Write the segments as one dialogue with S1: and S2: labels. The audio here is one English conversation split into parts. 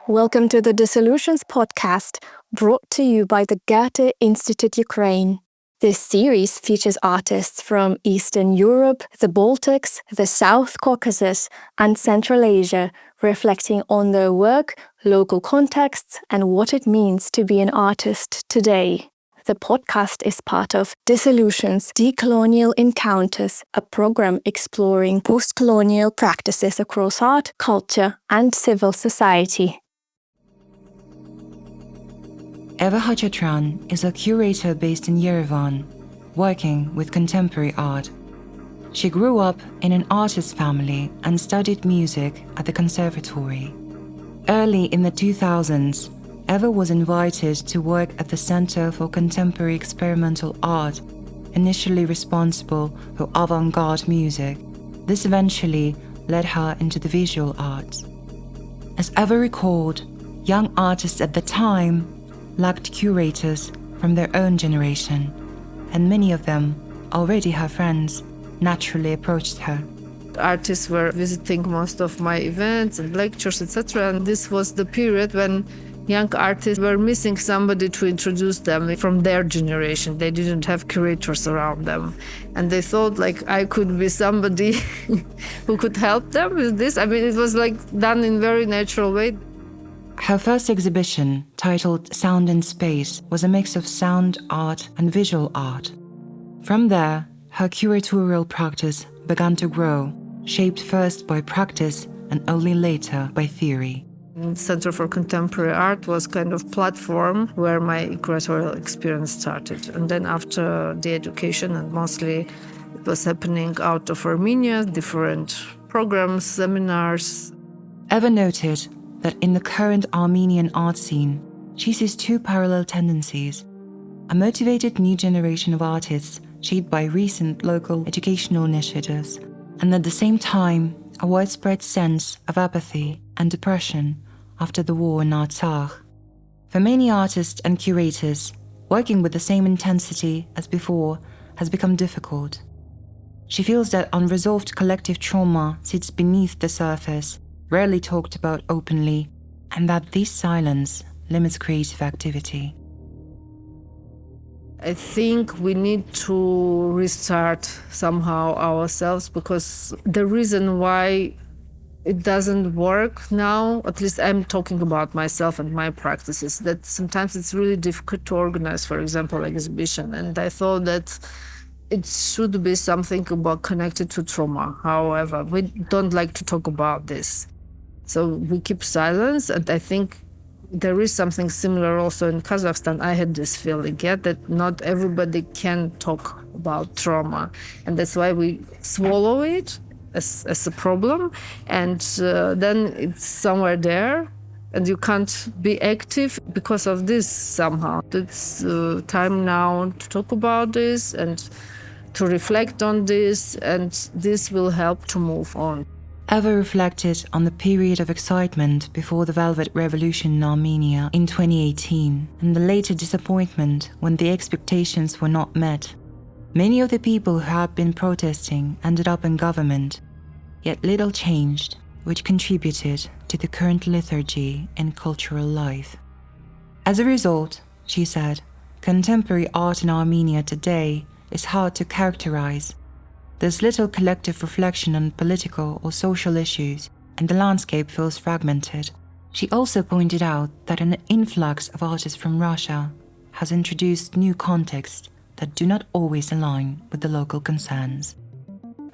S1: Welcome to the Dissolutions podcast, brought to you by the Goethe-Institut Ukraine. This series features artists from Eastern Europe, the Baltics, the South Caucasus, and Central Asia, reflecting on their work, local contexts, and what it means to be an artist today. The podcast is part of Dissolutions Decolonial Encounters, a program exploring post-colonial practices across art, culture, and civil society.
S2: Eva Khachatryan is a curator based in Yerevan, working with contemporary art. She grew up in an artist family and studied music at the conservatory. Early in the 2000s, Eva was invited to work at the Center for Contemporary Experimental Art, initially responsible for avant-garde music. This eventually led her into the visual arts. As Eva recalled, young artists at the time lacked curators from their own generation, and many of them, already her friends, naturally approached her.
S3: Artists were visiting most of my events and lectures, etc. And this was the period when young artists were missing somebody to introduce them from their generation. They didn't have curators around them. And they thought I could be somebody who could help them with this. I mean, it was done in a very natural way.
S2: Her first exhibition, titled Sound and Space, was a mix of sound art and visual art. From there, her curatorial practice began to grow, shaped first by practice and only later by theory.
S3: Center for Contemporary Art was kind of platform where my curatorial experience started. And then after the education, and mostly it was happening out of Armenia, different programs, seminars.
S2: Eva noted that in the current Armenian art scene, she sees two parallel tendencies: a motivated new generation of artists shaped by recent local educational initiatives, and at the same time, a widespread sense of apathy and depression after the war in Artsakh. For many artists and curators, working with the same intensity as before has become difficult. She feels that unresolved collective trauma sits beneath the surface, rarely talked about openly, and that this silence limits creative activity.
S3: I think we need to restart somehow ourselves, because the reason why it doesn't work now, at least I'm talking about myself and my practices, that sometimes it's really difficult to organize, for example, exhibition. And I thought that it should be something about connected to trauma. However, we don't like to talk about this. So we keep silence, and I think there is something similar also in Kazakhstan. I had this feeling, that not everybody can talk about trauma. And that's why we swallow it as a problem, and then it's somewhere there, and you can't be active because of this somehow. It's time now to talk about this and to reflect on this, and this will help to move on.
S2: Eva reflected on the period of excitement before the Velvet Revolution in Armenia in 2018, and the later disappointment when the expectations were not met. Many of the people who had been protesting ended up in government, yet little changed, which contributed to the current lethargy in cultural life. As a result, she said, contemporary art in Armenia today is hard to characterize. There's little collective reflection on political or social issues, and the landscape feels fragmented. She also pointed out that an influx of artists from Russia has introduced new contexts that do not always align with the local concerns.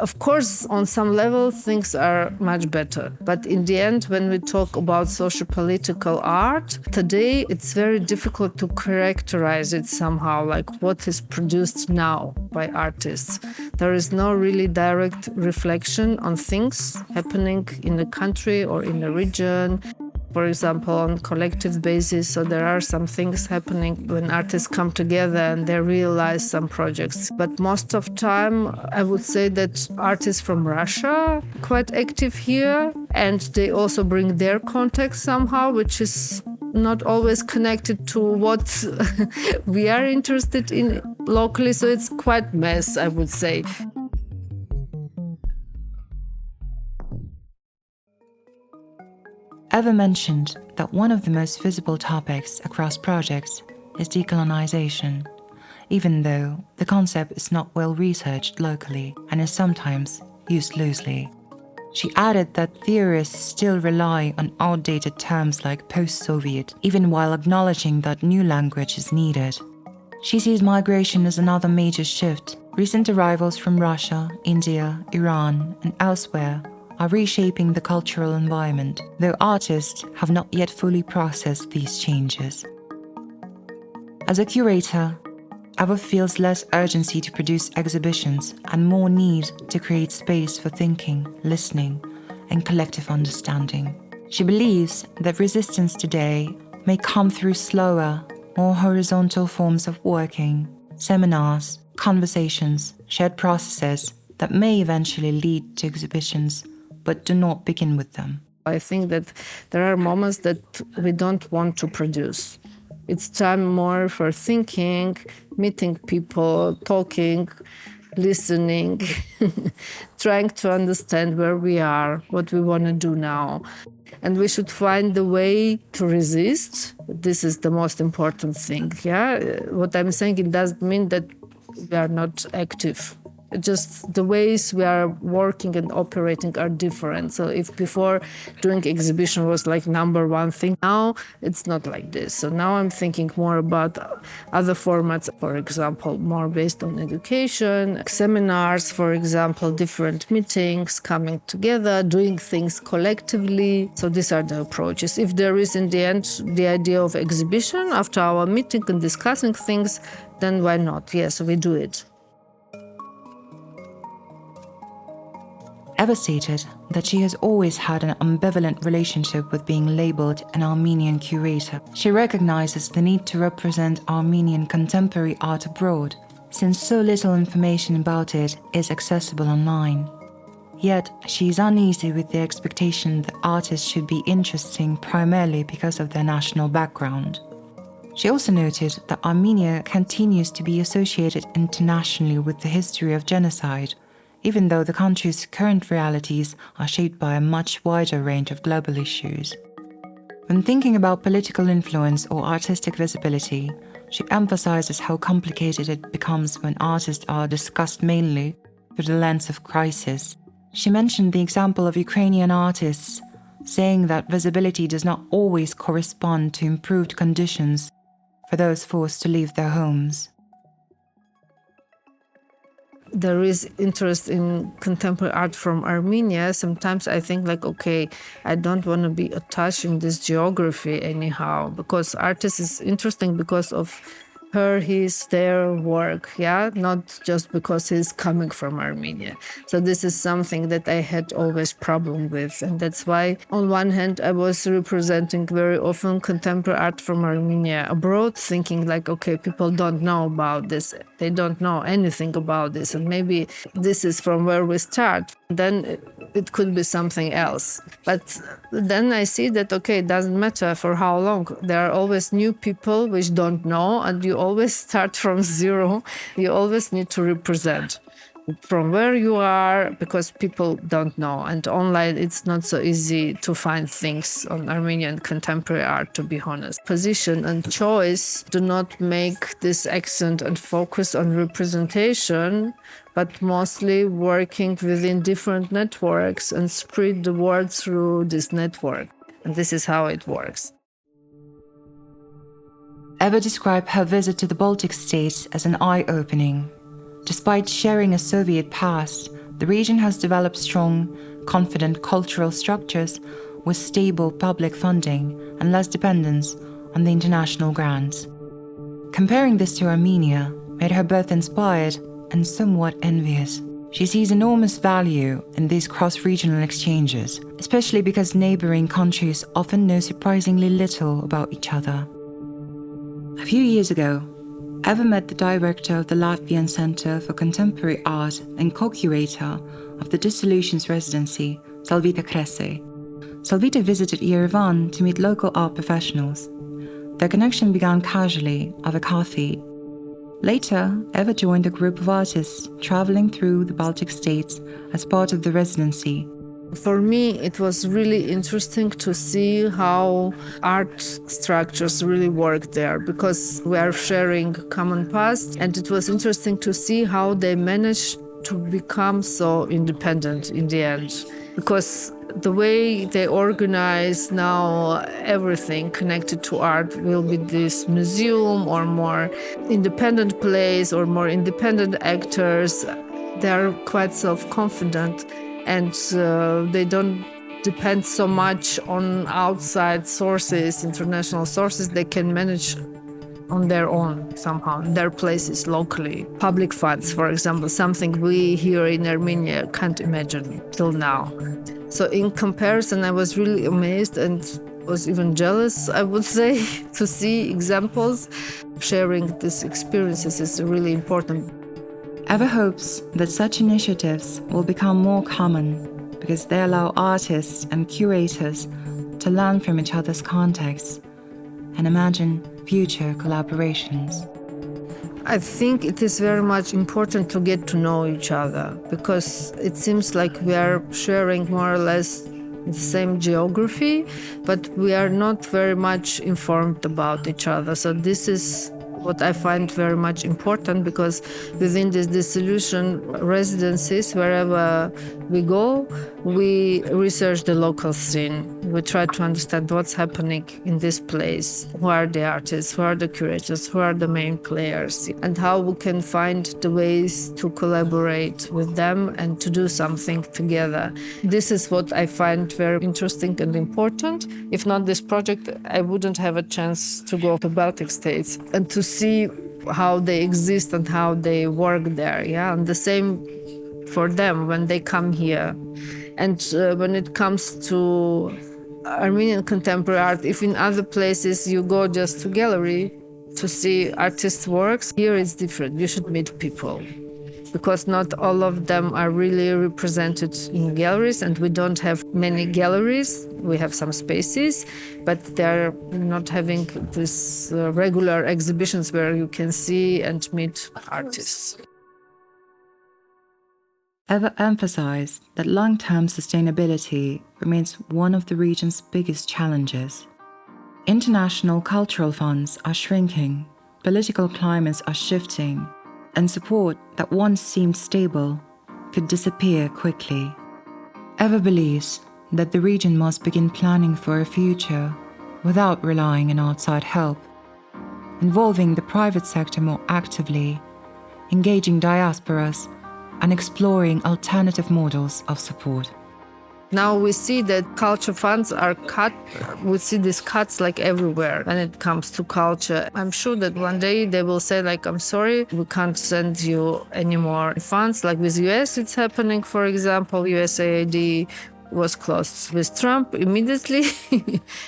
S3: Of course, on some level, things are much better. But in the end, when we talk about socio-political art, today it's very difficult to characterize it somehow, what is produced now by artists. There is no really direct reflection on things happening in the country or in the region. For example, on collective basis, so there are some things happening when artists come together and they realize some projects. But most of time, I would say that artists from Russia are quite active here, and they also bring their context somehow, which is not always connected to what we are interested in locally. So it's quite mess, I would say.
S2: Eva mentioned that one of the most visible topics across projects is decolonization, even though the concept is not well researched locally and is sometimes used loosely. She added that theorists still rely on outdated terms like post-Soviet, even while acknowledging that new language is needed. She sees migration as another major shift. Recent arrivals from Russia, India, Iran, and elsewhere are reshaping the cultural environment, though artists have not yet fully processed these changes. As a curator, Eva feels less urgency to produce exhibitions and more need to create space for thinking, listening, and collective understanding. She believes that resistance today may come through slower, more horizontal forms of working, seminars, conversations, shared processes that may eventually lead to exhibitions, but do not begin with them.
S3: I think that there are moments that we don't want to produce. It's time more for thinking, meeting people, talking, listening, trying to understand where we are, what we want to do now. And we should find the way to resist. This is the most important thing, yeah? What I'm saying, it doesn't mean that we are not active. Just the ways we are working and operating are different. So if before doing exhibition was like number one thing, now it's not like this. So now I'm thinking more about other formats, for example, more based on education, seminars, for example, different meetings, coming together, doing things collectively. So these are the approaches. If there is in the end the idea of exhibition after our meeting and discussing things, then why not? Yes, we do it.
S2: Eva stated that she has always had an ambivalent relationship with being labeled an Armenian curator. She recognizes the need to represent Armenian contemporary art abroad, since so little information about it is accessible online. Yet, she is uneasy with the expectation that artists should be interesting primarily because of their national background. She also noted that Armenia continues to be associated internationally with the history of genocide, even though the country's current realities are shaped by a much wider range of global issues. When thinking about political influence or artistic visibility, she emphasizes how complicated it becomes when artists are discussed mainly through the lens of crisis. She mentioned the example of Ukrainian artists, saying that visibility does not always correspond to improved conditions for those forced to leave their homes.
S3: There is interest in contemporary art from Armenia. Sometimes I think like, okay, I don't want to be attached in this geography anyhow, because artist is interesting because of his, their work, yeah, not just because he's coming from Armenia. So this is something that I had always problem with. And that's why, on one hand, I was representing very often contemporary art from Armenia abroad, thinking like, okay, people don't know about this. They don't know anything about this. And maybe this is from where we start. Then it could be something else. But then I see that, okay, it doesn't matter for how long. There are always new people which don't know, and you always start from zero. You always need to represent from where you are, because people don't know. And online, it's not so easy to find things on Armenian contemporary art, to be honest. Position and choice do not make this accent and focus on representation, but mostly working within different networks and spread the word through this network. And this is how it works.
S2: Eva described her visit to the Baltic states as an eye-opening. Despite sharing a Soviet past, the region has developed strong, confident cultural structures with stable public funding and less dependence on the international grants. Comparing this to Armenia made her both inspired and somewhat envious. She sees enormous value in these cross-regional exchanges, especially because neighboring countries often know surprisingly little about each other. A few years ago, Eva met the director of the Latvian Center for Contemporary Art and co-curator of the Dissolutions Residency, Salvita Krese. Salvita visited Yerevan to meet local art professionals. Their connection began casually over coffee. Later, Eva joined a group of artists traveling through the Baltic states as part of the residency,
S3: For me, it was really interesting to see how art structures really work there, because we are sharing common past, and it was interesting to see how they managed to become so independent in the end. Because the way they organize now everything connected to art will be this museum or more independent place or more independent actors. They are quite self-confident, and they don't depend so much on outside sources, international sources. They can manage on their own somehow, in their places locally. Public funds, for example, something we here in Armenia can't imagine till now. So in comparison, I was really amazed and was even jealous, I would say, to see examples. Sharing these experiences is really important.
S2: Eva hopes that such initiatives will become more common because they allow artists and curators to learn from each other's contexts and imagine future collaborations.
S3: I think it is very much important to get to know each other, because it seems like we are sharing more or less the same geography, but we are not very much informed about each other. So this is what I find very much important, because within this dissolution residencies, wherever we go, we research the local scene. We try to understand what's happening in this place, who are the artists, who are the curators, who are the main players, and how we can find the ways to collaborate with them and to do something together. This is what I find very interesting and important. If not this project, I wouldn't have a chance to go to Baltic states and to see how they exist and how they work there. Yeah, and the same for them when they come here. And when it comes to Armenian contemporary art, if in other places you go just to gallery to see artists' works, here it's different. You should meet people, because not all of them are really represented in galleries, and we don't have many galleries. We have some spaces, but they're not having these regular exhibitions where you can see and meet artists.
S2: Eva emphasized that long-term sustainability remains one of the region's biggest challenges. International cultural funds are shrinking, political climates are shifting, and support that once seemed stable could disappear quickly. Eva believes that the region must begin planning for a future without relying on outside help, involving the private sector more actively, engaging diasporas, and exploring alternative models of support.
S3: Now we see that culture funds are cut. We see these cuts like everywhere when it comes to culture. I'm sure that one day they will say, like, I'm sorry, we can't send you any more funds. Like with US, it's happening, for example, USAID was closed with Trump immediately.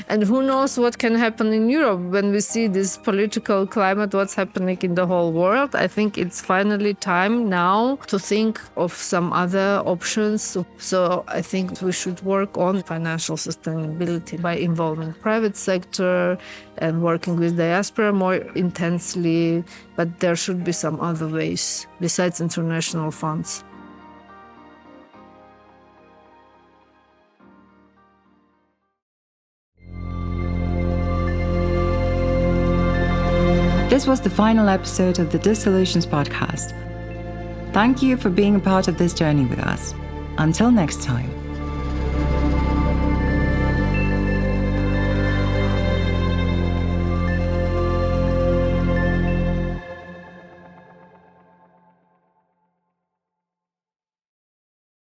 S3: And who knows what can happen in Europe when we see this political climate, what's happening in the whole world. I think it's finally time now to think of some other options. So I think we should work on financial sustainability by involving private sector and working with diaspora more intensely. But there should be some other ways besides international funds.
S2: This was the final episode of the Dissolutions podcast. Thank you for being a part of this journey with us. Until next time.